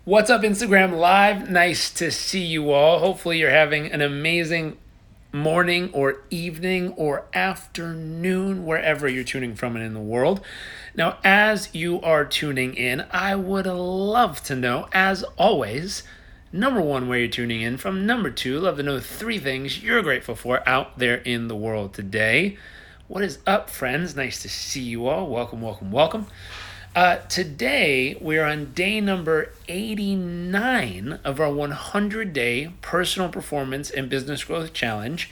What's up, Instagram Live? Nice to see you all. Hopefully, you're having an amazing morning or evening or afternoon, wherever you're tuning from and in the world. Now, as you are tuning in, I would love to know, as always, number one, where you're tuning in from. Number two, love to know three things you're grateful for out there in the world today. What is up, friends? Nice to see you all. Welcome, welcome, welcome. Today, we're on day number 89 of our 100-day personal performance and business growth challenge.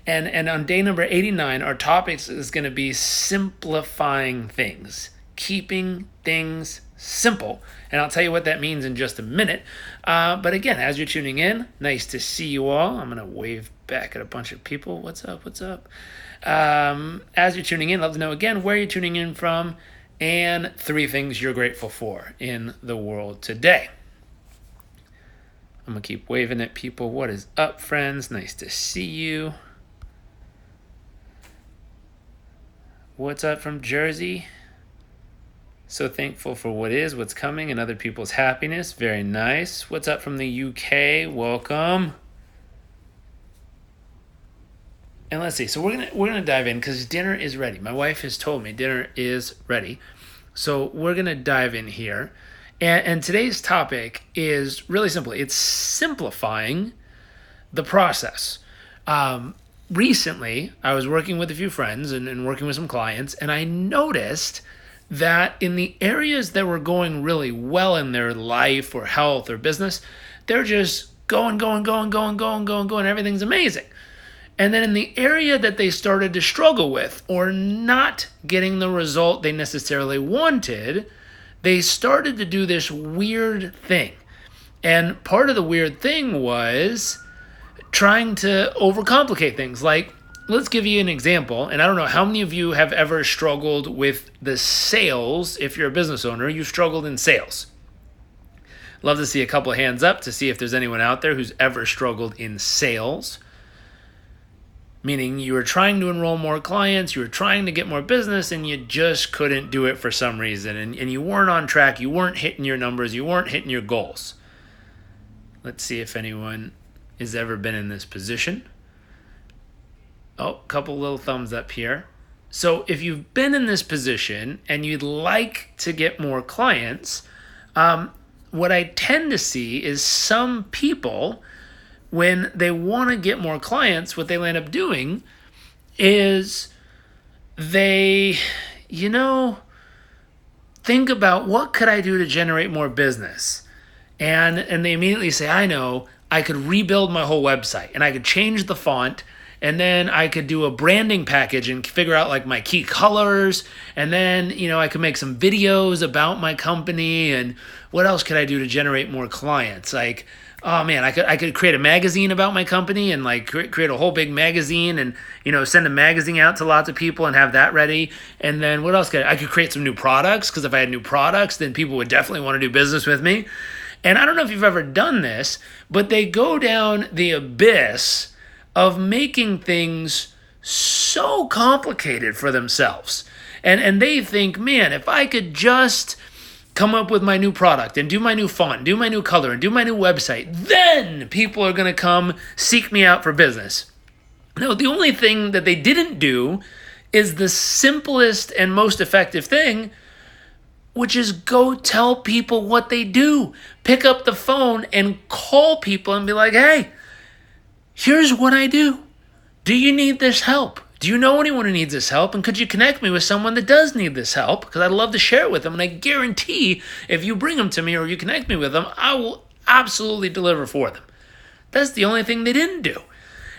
And on day number 89, our topic is going to be simplifying things, keeping things simple. And I'll tell you what that means in just a minute. But again, as you're tuning in, nice to see you all. I'm going to wave back at a bunch of people. What's up? What's up? As you're tuning in, love to know again where you're tuning in from and three things you're grateful for in the world today. I'm going to keep waving at people. What is up, friends? Nice to see you. What's up from Jersey? So thankful for what is, what's coming, and other people's happiness. Very nice. What's up from the UK? Welcome. And let's see. So we're gonna dive in because dinner is ready. My wife has told me dinner is ready. So we're gonna dive in here. And today's topic is really simple. It's simplifying the process. Recently, I was working with a few friends and working with some clients, and I noticed that in the areas that were going really well in their life or health or business, they're just going. Everything's amazing. And then in the area that they started to struggle with or not getting the result they necessarily wanted, they started to do this weird thing. And part of the weird thing was trying to overcomplicate things. Like, let's give you an example. And I don't know how many of you have ever struggled with the sales. If you're a business owner, you've struggled in sales. Love to see a couple of hands up to see if there's anyone out there who's ever struggled in sales. Meaning you were trying to enroll more clients, you were trying to get more business, and you just couldn't do it for some reason. And you weren't on track, you weren't hitting your numbers, you weren't hitting your goals. Let's see if anyone has ever been in this position. Oh, a couple little thumbs up here. So if you've been in this position and you'd like to get more clients, what I tend to see is some people, when they want to get more clients, what they end up doing is they, think about what could I do to generate more business? And they immediately say, I know, I could rebuild my whole website and I could change the font, and then I could do a branding package and figure out like my key colors. And then, I could make some videos about my company, and what else could I do to generate more clients? Like, oh man, I could create a magazine about my company and like create a whole big magazine and, send a magazine out to lots of people and have that ready. And then what else I could create some new products, because if I had new products, then people would definitely want to do business with me. And I don't know if you've ever done this, but they go down the abyss of making things so complicated for themselves. And they think, man, if I could just come up with my new product and do my new font, do my new color, and do my new website, then people are going to come seek me out for business. No, the only thing that they didn't do is the simplest and most effective thing, which is go tell people what they do. Pick up the phone and call people and be like, hey, here's what I do. Do you need this help? Do you know anyone who needs this help? And could you connect me with someone that does need this help? Because I'd love to share it with them. And I guarantee if you bring them to me or you connect me with them, I will absolutely deliver for them. That's the only thing they didn't do.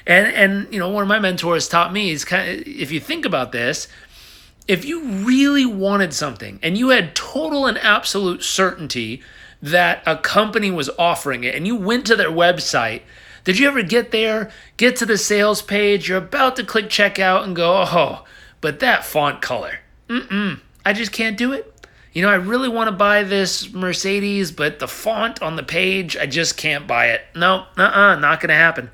And one of my mentors taught me is if you think about this, if you really wanted something and you had total and absolute certainty that a company was offering it and you went to their website, did you ever get there, get to the sales page, you're about to click checkout and go, oh, but that font color, I just can't do it. I really want to buy this Mercedes, but the font on the page, I just can't buy it. No, not going to happen.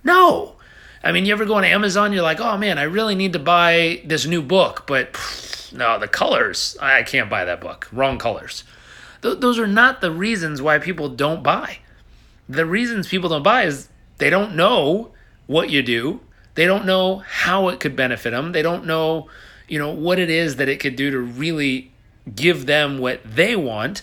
No. I mean, you ever go on Amazon, you're like, oh man, I really need to buy this new book, but no, the colors, I can't buy that book. Wrong colors. Those are not the reasons why people don't buy. The reasons people don't buy is they don't know what you do. They don't know how it could benefit them. They don't know, what it is that it could do to really give them what they want.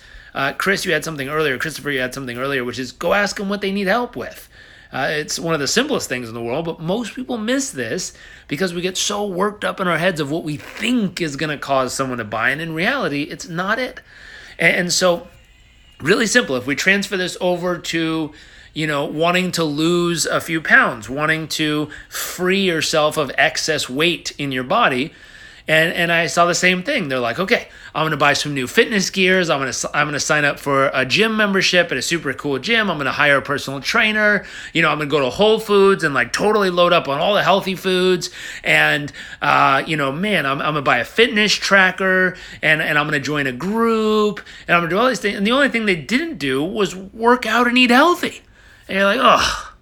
Chris, you had something earlier. Christopher, you had something earlier, which is go ask them what they need help with. It's one of the simplest things in the world, but most people miss this because we get so worked up in our heads of what we think is going to cause someone to buy, and in reality, it's not it. And so, really simple. If we transfer this over to, wanting to lose a few pounds, wanting to free yourself of excess weight in your body, and I saw the same thing. They're like, okay, I'm going to buy some new fitness gears. I'm going to sign up for a gym membership at a super cool gym. I'm going to hire a personal trainer. I'm going to go to Whole Foods and totally load up on all the healthy foods. And, I'm going to buy a fitness tracker and I'm going to join a group and I'm going to do all these things. And the only thing they didn't do was work out and eat healthy. And you're like, oh.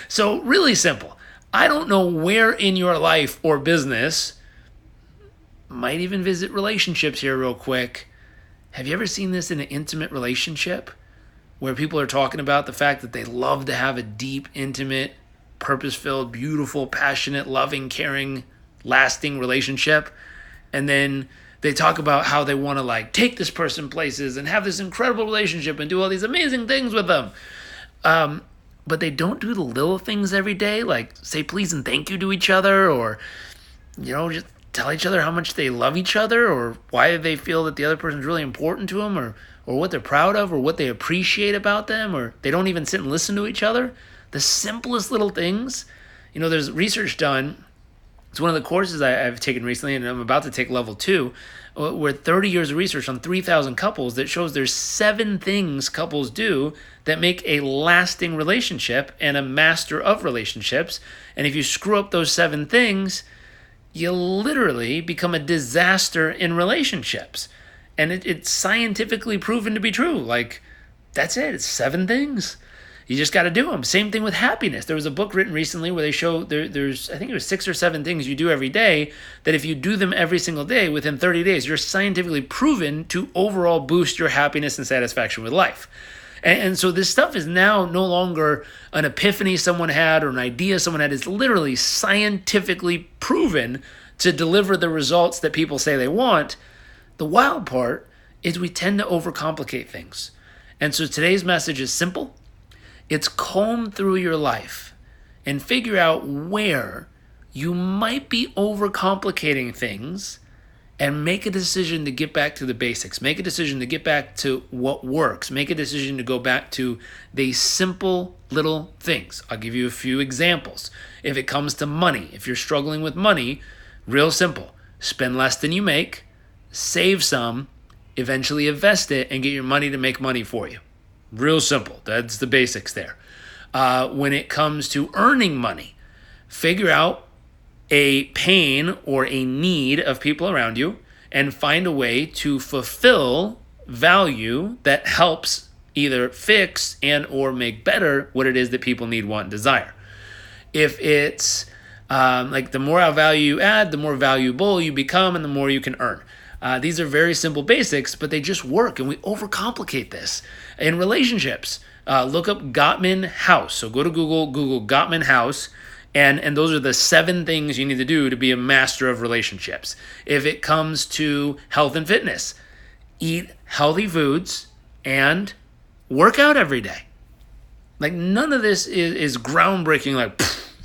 So really simple. I don't know where in your life or business, might even visit relationships here real quick. Have you ever seen this in an intimate relationship where people are talking about the fact that they love to have a deep, intimate, purpose-filled, beautiful, passionate, loving, caring, lasting relationship? And then they talk about how they want to take this person places and have this incredible relationship and do all these amazing things with them. But they don't do the little things every day, like say please and thank you to each other, or, just tell each other how much they love each other, or why they feel that the other person's really important to them, or what they're proud of, or what they appreciate about them, or they don't even sit and listen to each other. The simplest little things. There's research done. It's one of the courses I've taken recently, and I'm about to take level 2, where 30 years of research on 3,000 couples that shows there's 7 things couples do that make a lasting relationship and a master of relationships. And if you screw up those 7 things, you literally become a disaster in relationships. And it's scientifically proven to be true. That's it. It's 7 things. You just got to do them. Same thing with happiness. There was a book written recently where they show there's, I think it was 6 or 7 things you do every day that if you do them every single day within 30 days, you're scientifically proven to overall boost your happiness and satisfaction with life. And so this stuff is now no longer an epiphany someone had or an idea someone had. It's literally scientifically proven to deliver the results that people say they want. The wild part is we tend to overcomplicate things. And so today's message is simple. It's comb through your life and figure out where you might be overcomplicating things and make a decision to get back to the basics. Make a decision to get back to what works. Make a decision to go back to the simple little things. I'll give you a few examples. If it comes to money, if you're struggling with money, real simple. Spend less than you make, save some, eventually invest it, and get your money to make money for you. Real simple. That's the basics there. When it comes to earning money, figure out a pain or a need of people around you and find a way to fulfill value that helps either fix and or make better what it is that people need, want, and desire. If it's the more value you add, the more valuable you become and the more you can earn. These are very simple basics, but they just work, and we overcomplicate this. In relationships, look up Gottman House. So go to Google Gottman House, and those are the 7 things you need to do to be a master of relationships. If it comes to health and fitness, eat healthy foods and work out every day. None of this is groundbreaking,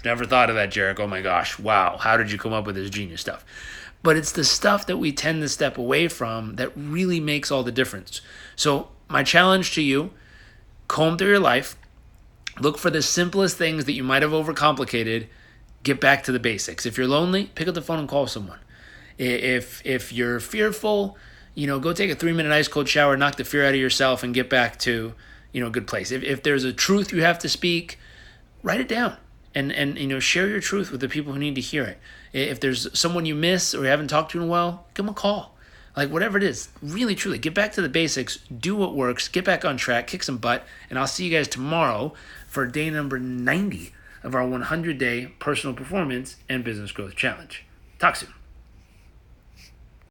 never thought of that, Jarek. Oh my gosh, wow, how did you come up with this genius stuff? But it's the stuff that we tend to step away from that really makes all the difference. So my challenge to you, comb through your life, look for the simplest things that you might have overcomplicated, get back to the basics. If you're lonely, pick up the phone and call someone. If you're fearful, go take a 3-minute ice cold shower, knock the fear out of yourself, and get back to, a good place. If there's a truth you have to speak, write it down. And share your truth with the people who need to hear it. If there's someone you miss or you haven't talked to in a while, give them a call. Whatever it is, really, truly, get back to the basics, do what works, get back on track, kick some butt, and I'll see you guys tomorrow for day number 90 of our 100-day personal performance and business growth challenge. Talk soon.